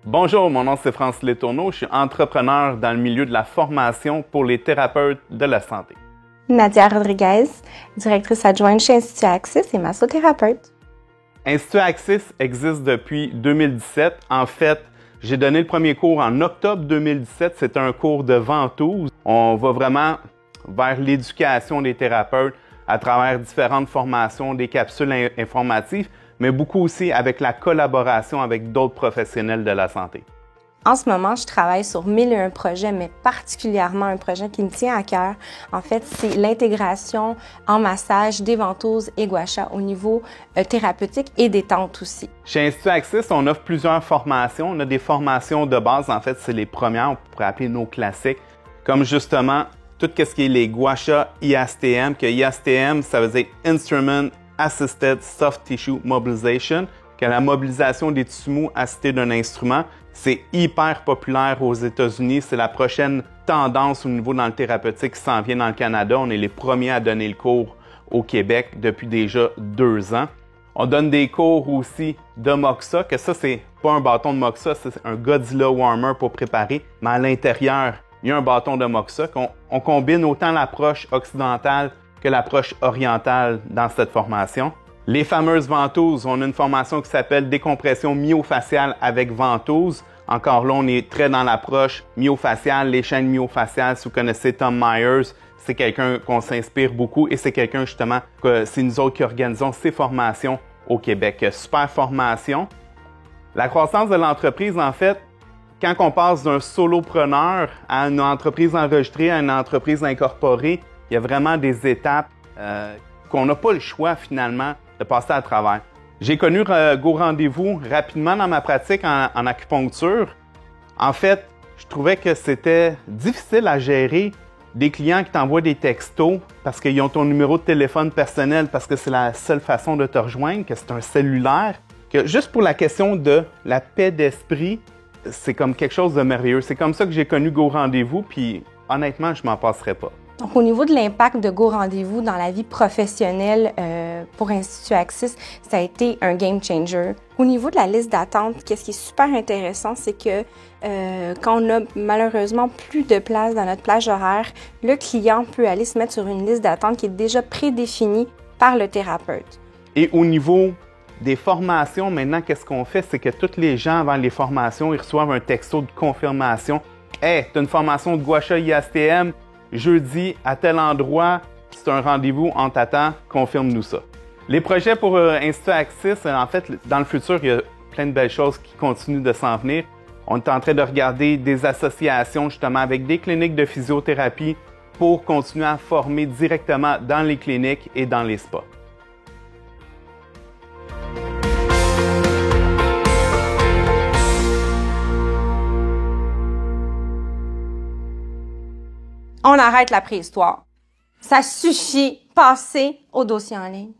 Bonjour, mon nom c'est Francis Letourneau, je suis entrepreneur dans le milieu de la formation pour les thérapeutes de la santé. Nadia Rodriguez, directrice adjointe chez Institut Axis et massothérapeute. Institut Axis existe depuis 2017. En fait, j'ai donné le premier cours en octobre 2017. C'est un cours de ventouse. On va vraiment vers l'éducation des thérapeutes à travers différentes formations, des capsules informatives, mais beaucoup aussi avec la collaboration avec d'autres professionnels de la santé. En ce moment, je travaille sur 1001 projets, mais particulièrement un projet qui me tient à cœur. En fait, c'est l'intégration en massage des ventouses et gua sha au niveau thérapeutique et détente aussi. Chez Institut Axis, on offre plusieurs formations. On a des formations de base, en fait, c'est les premières, on pourrait appeler nos classiques, comme justement tout ce qui est les gua sha IASTM, que IASTM, ça veut dire Instrument Assisted Soft Tissue Mobilization, que la mobilisation des tissus mous assistés d'un instrument. C'est hyper populaire aux États-Unis. C'est la prochaine tendance au niveau dans le thérapeutique qui s'en vient dans le Canada. On est les premiers à donner le cours au Québec depuis déjà 2 ans. On donne des cours aussi de Moxa, que ça, c'est pas un bâton de Moxa, c'est un Godzilla Warmer pour préparer, mais à l'intérieur, il y a un bâton de Moxa. On combine autant l'approche occidentale que l'approche orientale dans cette formation. Les fameuses ventouses, on a une formation qui s'appelle décompression myofaciale avec ventouse. Encore là, on est très dans l'approche myofaciale, les chaînes myofaciales. Si vous connaissez Tom Myers, c'est quelqu'un qu'on s'inspire beaucoup et c'est quelqu'un justement que c'est nous autres qui organisons ces formations au Québec. Super formation. La croissance de l'entreprise, en fait, quand on passe d'un solopreneur à une entreprise enregistrée, à une entreprise incorporée, il y a vraiment des étapes qu'on n'a pas le choix finalement de passer à travers. J'ai connu Go Rendez-vous rapidement dans ma pratique en acupuncture. En fait, je trouvais que c'était difficile à gérer des clients qui t'envoient des textos parce qu'ils ont ton numéro de téléphone personnel parce que c'est la seule façon de te rejoindre, que c'est un cellulaire. Que juste pour la question de la paix d'esprit, c'est comme quelque chose de merveilleux. C'est comme ça que j'ai connu Go Rendez-vous, puis honnêtement, je m'en passerais pas. Donc, au niveau de l'impact de Go Rendez-vous dans la vie professionnelle pour Institut Axis, ça a été un game changer. Au niveau de la liste d'attente, qu'est-ce qui est super intéressant, c'est que quand on a malheureusement plus de place dans notre plage horaire, le client peut aller se mettre sur une liste d'attente qui est déjà prédéfinie par le thérapeute. Et au niveau des formations, maintenant, qu'est-ce qu'on fait? C'est que tous les gens, avant les formations, ils reçoivent un texto de confirmation. « Hey, tu as une formation de gua sha IASTM, jeudi, à tel endroit, c'est un rendez-vous, on t'attend, confirme-nous ça. » Les projets pour Institut Axis, en fait, dans le futur, il y a plein de belles choses qui continuent de s'en venir. On est en train de regarder des associations, justement, avec des cliniques de physiothérapie pour continuer à former directement dans les cliniques et dans les spas. On arrête la préhistoire. Ça suffit. Passez au dossier en ligne.